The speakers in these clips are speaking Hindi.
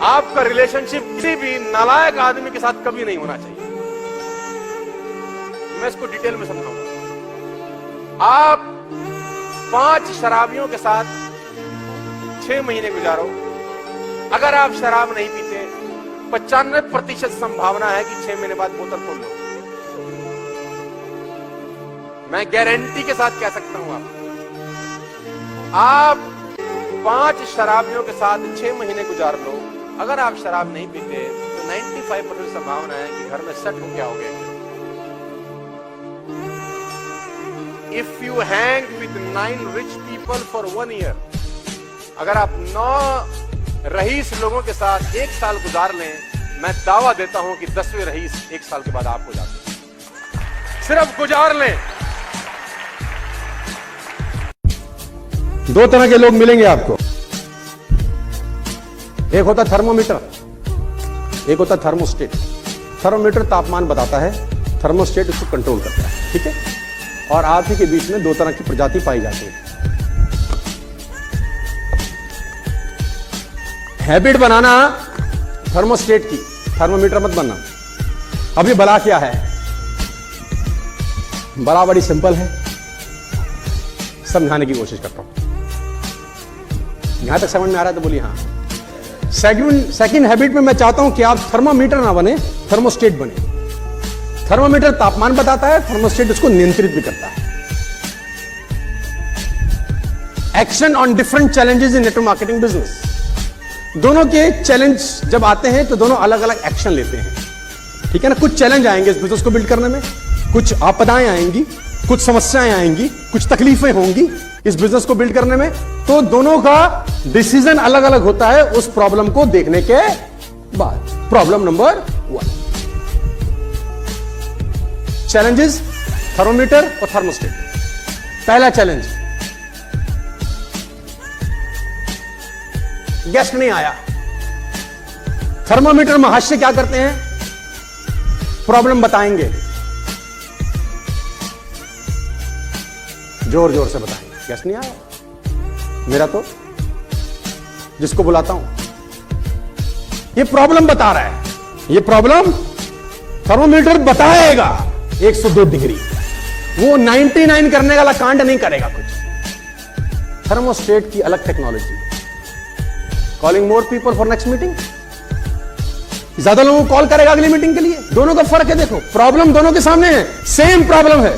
आपका रिलेशनशिप किसी भी नालायक आदमी के साथ कभी नहीं होना चाहिए। मैं इसको डिटेल में समझाऊंगा। आप 5 शराबियों के साथ 6 महीने गुजारो। अगर आप शराब नहीं पीते 95% संभावना है कि 6 महीने बाद बोतल खोल लो। मैं गारंटी के साथ कह सकता हूं। आप 5 शराबियों के साथ 6 महीने गुजार लो। अगर आप शराब नहीं पीते तो 95% संभावना है कि घर में सेट हो क्या हो गए। If you hang with 9 rich people for 1 year, अगर आप 9 रईस लोगों के साथ 1 साल गुजार लें, मैं दावा देता हूं कि 10वें रईस 1 साल के बाद आप हो जाते हैं। सिर्फ गुजार लें। 2 तरह के लोग मिलेंगे आपको। एक होता थर्मोमीटर, एक होता थर्मोस्टेट। थर्मोमीटर तापमान बताता है, थर्मोस्टेट उसको कंट्रोल करता है। ठीक है। और आप ही के बीच में 2 तरह की प्रजाति पाई जाती है। हैबिट बनाना थर्मोस्टेट की, थर्मोमीटर मत बनना। अभी बला क्या है? बला बड़ी सिंपल है, समझाने की कोशिश करता हूं। यहां तक समझ में आ रहा है तो बोलिए हाँ। सेकंड हैबिट में मैं चाहता हूं कि आप थर्मोमीटर ना बने, थर्मोस्टेट बने। थर्मोमीटर तापमान बताता है, थर्मोस्टेट उसको नियंत्रित भी करता है। Action on different challenges in network marketing business. दोनों के चैलेंज जब आते हैं तो दोनों अलग अलग एक्शन लेते हैं। ठीक है ना। कुछ चैलेंज आएंगे इस बिजनेस को बिल्ड करने में, कुछ आपदाएं आएंगी, कुछ समस्याएं आएंगी, कुछ तकलीफें होंगी इस बिजनेस को बिल्ड करने में। तो दोनों का डिसीजन अलग अलग होता है उस प्रॉब्लम को देखने के बाद। प्रॉब्लम नंबर 1, चैलेंजेस थर्मोमीटर और थर्मोस्टेट। पहला चैलेंज, गेस्ट नहीं आया। थर्मोमीटर महाशय क्या करते हैं? प्रॉब्लम बताएंगे, जोर जोर से बताएंगे। गेस्ट नहीं आया, मेरा तो जिसको बुलाता हूं ये प्रॉब्लम बता रहा है। ये प्रॉब्लम थर्मोमीटर बताएगा 102 डिग्री। वो 99 करने वाला कांड नहीं करेगा कुछ। थर्मोस्टेट की अलग technology. Calling more people for next meeting. ज्यादा लोगों को कॉल करेगा अगली मीटिंग के लिए। दोनों का फर्क है। देखो, प्रॉब्लम दोनों के सामने है, सेम प्रॉब्लम है।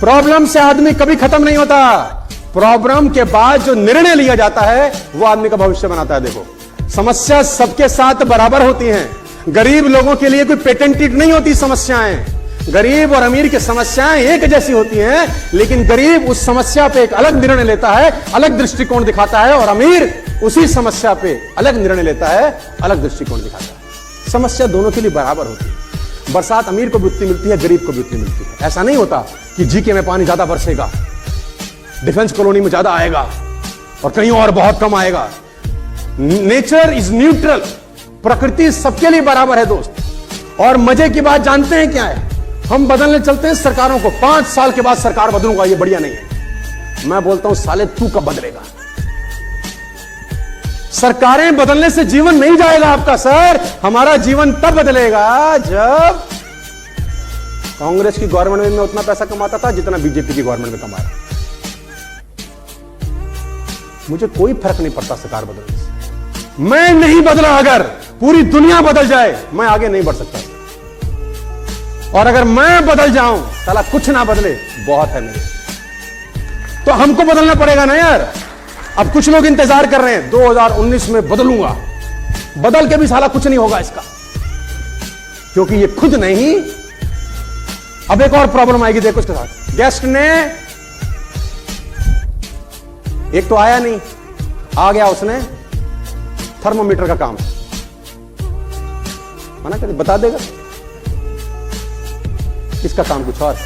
प्रॉब्लम से आदमी कभी खत्म नहीं होता। प्रॉब्लम के बाद जो निर्णय लिया जाता है वो आदमी का भविष्य बनाता है। देखो, समस्या सबके साथ बराबर होती हैं। गरीब लोगों के लिए कोई पेटेंटेड नहीं होती समस्याएं। गरीब और अमीर की समस्याएं एक जैसी होती हैं, लेकिन गरीब उस समस्या पे एक अलग निर्णय लेता है, अलग दृष्टिकोण दिखाता है, और अमीर उसी समस्या पे अलग निर्णय लेता है, अलग दृष्टिकोण दिखाता है। समस्या दोनों के लिए बराबर होती है। बरसात अमीर को भी उतनी मिलती है, गरीब को भी उतनी मिलती है। ऐसा नहीं होता कि जीके में पानी ज्यादा बरसेगा, डिफेंस कॉलोनी में ज्यादा आएगा और कहीं और बहुत कम आएगा। Nature is neutral. प्रकृति सबके लिए बराबर है दोस्त। और मजे की बात जानते हैं क्या है? हम बदलने चलते हैं सरकारों को। 5 साल के बाद सरकार बदलूंगा, ये बढ़िया नहीं है। मैं बोलता हूं साले तू कब बदलेगा? सरकारें बदलने से जीवन नहीं जाएगा आपका सर। हमारा जीवन तब बदलेगा जब कांग्रेस की गवर्नमेंट में उतना पैसा कमाता था जितना बीजेपी की गवर्नमेंट में कमा रहा। मुझे कोई फर्क नहीं पड़ता सरकार बदलने से। मैं नहीं बदला, अगर पूरी दुनिया बदल जाए मैं आगे नहीं बढ़ सकता। और अगर मैं बदल जाऊं, साला कुछ ना बदले बहुत है मेरे। तो हमको बदलना पड़ेगा ना यार। अब कुछ लोग इंतजार कर रहे हैं 2019 में बदलूंगा। बदल के भी साला कुछ नहीं होगा इसका, क्योंकि ये खुद नहीं। अब एक और प्रॉब्लम आएगी, देखो इसके साथ। गेस्ट ने एक तो आया नहीं, आ गया उसने थर्मोमीटर का काम मना कर बता देगा। इसका काम कुछ और।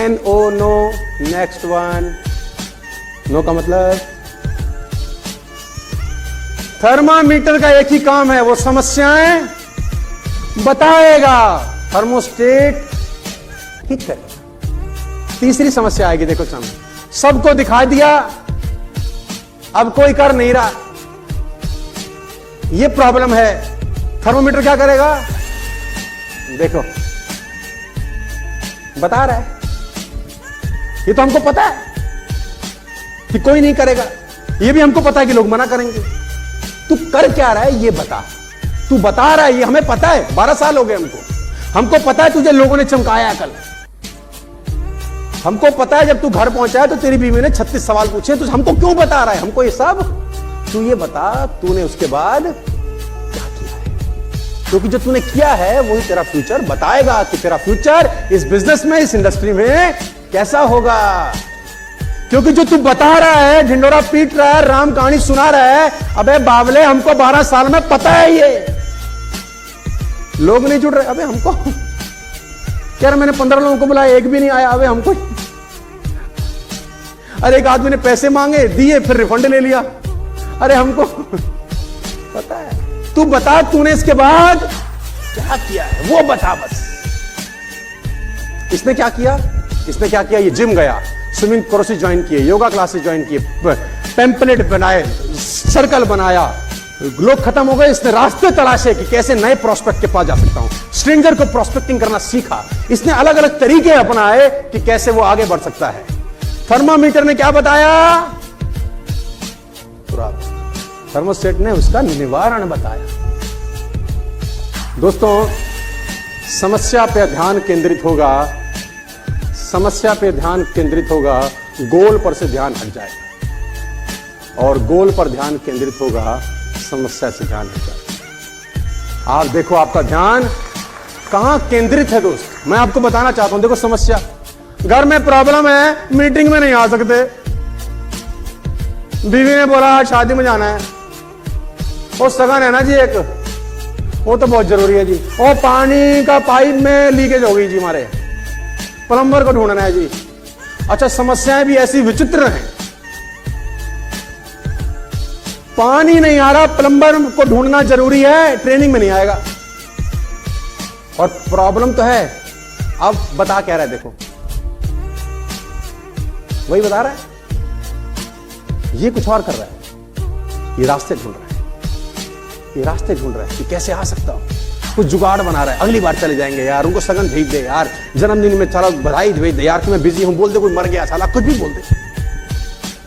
NO no, next one. No का मतलब थर्मामीटर का एक ही काम है, वो समस्याएं बताएगा, थर्मोस्टेट ठीक करेगा। तीसरी समस्या आएगी, देखो सामने। सबको दिखा दिया अब कोई कर नहीं रहा, ये प्रॉब्लम है। थर्मोमीटर क्या करेगा? देखो बता रहा है, ये तो हमको पता है कि कोई नहीं करेगा, ये भी हमको पता है कि लोग मना करेंगे। तू कर क्या रहा है ये बता, तू बता रहा है ये हमें पता है, 12 साल हो गए हमको पता है तुझे लोगों ने चमकाया कल, हमको पता है जब तू घर पहुंचा है तो तेरी बीवी ने 36 सवाल पूछे, तू हमको क्यों बता रहा है हमको ये सब? तू ये बता तूने उसके बाद क्या किया है, क्योंकि जो तूने किया है वही तेरा फ्यूचर बताएगा कि तेरा फ्यूचर इस बिजनेस में, इस इंडस्ट्री में कैसा होगा। क्योंकि जो तू बता रहा है, ढिंडोरा पीट रहा है, राम कहानी सुना रहा है, अबे बावले हमको 12 साल में पता है, ये लोग नहीं जुड़ रहे। अबे हमको यार मैंने 15 लोगों को बुलाया, एक भी नहीं आया। अबे हमको अरे एक आदमी ने पैसे मांगे, दिए, फिर रिफंड ले लिया। अरे हमको पता है। तू बता तूने इसके बाद क्या किया है वो बता बस। इसने क्या किया? इसने क्या किया? ये जिम गया, स्विमिंग कोर्सेज ज्वाइन किए, योगा क्लासेस ज्वाइन किए, पैम्पलेट बनाए, सर्कल बनाया, लोग खत्म हो गए। इसने रास्ते तलाशे कि कैसे नए प्रोस्पेक्ट के पास जा सकता हूं, स्ट्रेंजर को प्रोस्पेक्टिंग करना सीखा। इसने अलग अलग तरीके अपनाए कि कैसे वो आगे बढ़ सकता है। थर्मामीटर ने क्या बताया? थर्मोस्टेट ने उसका निवारण बताया। दोस्तों समस्या पे ध्यान केंद्रित होगा, समस्या पे ध्यान केंद्रित होगा, गोल पर से ध्यान हट जाएगा, और गोल पर ध्यान केंद्रित होगा, समस्या से ध्यान हट जाएगा। आप देखो आपका ध्यान कहां केंद्रित है दोस्त। मैं आपको बताना चाहता हूं, देखो समस्या, घर में प्रॉब्लम है, मीटिंग में नहीं आ सकते, बीवी ने बोला आज शादी में जाना है, वो सगन है ना जी एक, वो तो बहुत जरूरी है जी, वो पानी का पाइप में लीकेज हो गई जी, हमारे प्लम्बर को ढूंढना है जी। अच्छा समस्याएं भी ऐसी विचित्र हैं, पानी नहीं आ रहा, प्लम्बर को ढूंढना जरूरी है, ट्रेनिंग में नहीं आएगा, और प्रॉब्लम तो है। अब बता क्या रहा है, देखो वही बता रहा है, ये कुछ और कर रहा है, ये रास्ते ढूंढ रहा है, ये रास्ते ढूंढ रहा है कि कैसे आ सकता हूं, कुछ जुगाड़ बना रहा है। अगली बार चले जाएंगे यार, उनको सगन भेज दे यार, जन्मदिन में चलो बधाई भेज दे यार कि मैं बिजी हूं, बोल दे कोई मर गया साला, कुछ भी बोल दे,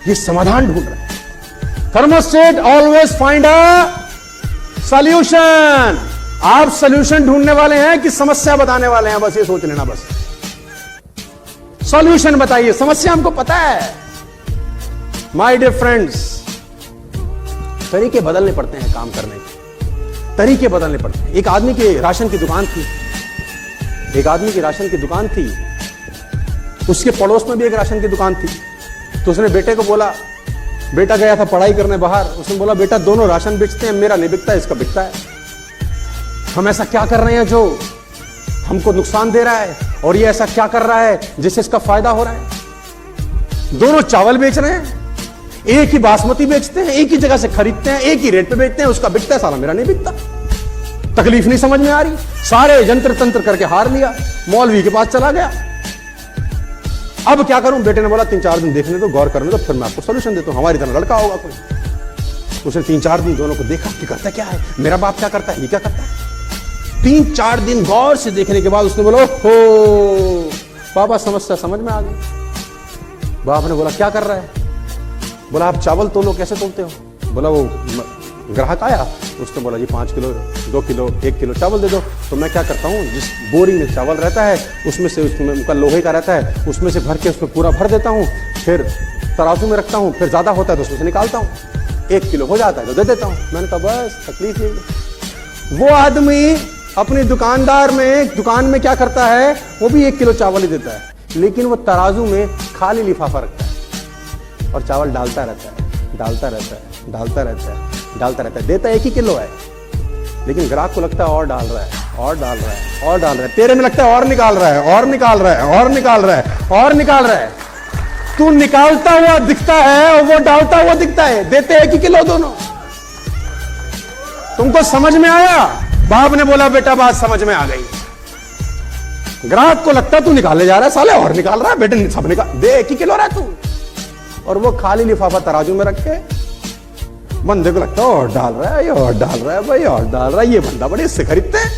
ये समाधान ढूंढ रहा है। Thermostat always find a solution. आप सॉल्यूशन ढूंढने वाले हैं कि समस्या बताने वाले हैं, बस ये सोच लेना। बस सॉल्यूशन बताइए, समस्या हमको पता है। माय डियर फ्रेंड्स, तरीके बदलने पड़ते हैं काम करने के, तरीके बदलने पड़ते हैं। एक आदमी के राशन की दुकान थी, एक आदमी की राशन की दुकान थी, उसके पड़ोस में भी एक राशन की दुकान थी। तो उसने बेटे को बोला, बेटा गया था पढ़ाई करने बाहर, उसने बोला बेटा दोनों राशन बेचते हैं, मेरा नहीं बिकता, इसका बिकता है। हम ऐसा क्या कर रहे हैं जो हमको नुकसान दे रहा है, और ये ऐसा क्या कर रहा है जिससे इसका फायदा हो रहा है। दोनों चावल बेच रहे हैं, एक ही बासमती बेचते हैं, एक ही जगह से खरीदते हैं, एक ही रेट पे बेचते हैं, उसका बिकता है, साला मेरा नहीं बिकता। तकलीफ नहीं समझ में आ रही, सारे यंत्र तंत्र करके हार लिया, मौलवी के पास चला गया। अब क्या करूं? बेटे ने बोला 3-4 दिन देखने दो, गौर करने दो, फिर मैं आपको सोल्यूशन देता हूं, हमारी तरह लड़का होगा कोई। उसने 3-4 दिन दोनों को देखा कि करता क्या है, मेरा बाप क्या करता है, ये क्या करता है। 3-4 दिन गौर से देखने के बाद उसने बोला हो पापा समस्या समझ में आ गई। बाप ने बोला क्या कर रहा है? बोला आप चावल तोलो, कैसे तोलते हो? बोला वो ग्राहक आया, उसने बोला जी 5 किलो, 2 किलो, 1 किलो चावल दे दो। तो मैं क्या करता हूँ, जिस बोरी में चावल रहता है उसमें से, उसमें उनका लोहे का रहता है, उसमें से भर के उसमें पूरा भर देता हूँ, फिर तराजू में रखता हूँ, फिर ज्यादा होता है तो उसमें से निकालता हूँ, 1 किलो हो जाता है तो दे देता हूँ। मैंने कहा बस तकलीफ नहीं। वो आदमी अपनी दुकान में क्या करता है, वो भी 1 किलो चावल ही देता है, लेकिन वो तराजू में खाली लिफाफा रखता है और चावल डालता रहता है, डालता रहता है, डालता रहता है, डालता रहता है, देता 1 ही किलो है, लेकिन ग्राहक को लगता है और डाल रहा है, और डाल रहा है, और डाल रहा है, तेरे में लगता है और निकाल रहा है, और निकाल रहा है, और निकाल रहा है, और निकाल रहा है। तू निकालता हुआ दिखता है और वो डालता हुआ दिखता है, देते 1 ही किलो दोनों। तुमको समझ में आया? बाप ने बोला बेटा बात समझ में आ गई। ग्राहक को लगता तू निकाले जा रहा है, साले और निकाल रहा है, बेटे सब निकाल दे, 1 ही किलो रहा तू। और वो खाली लिफाफा तराजू में रख के बंदे को लगता है और डाल रहा है, ये और डाल रहा है, भाई और डाल रहा है, ये बंदा बड़े इससे खरीदते हैं।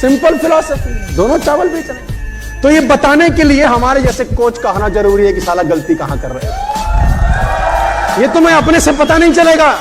सिंपल फिलॉसफी, दोनों चावल बेच रहे हैं। तो ये बताने के लिए हमारे जैसे कोच कहना जरूरी है कि साला गलती कहां कर रहे हैं। ये तुम्हें अपने से पता नहीं चलेगा।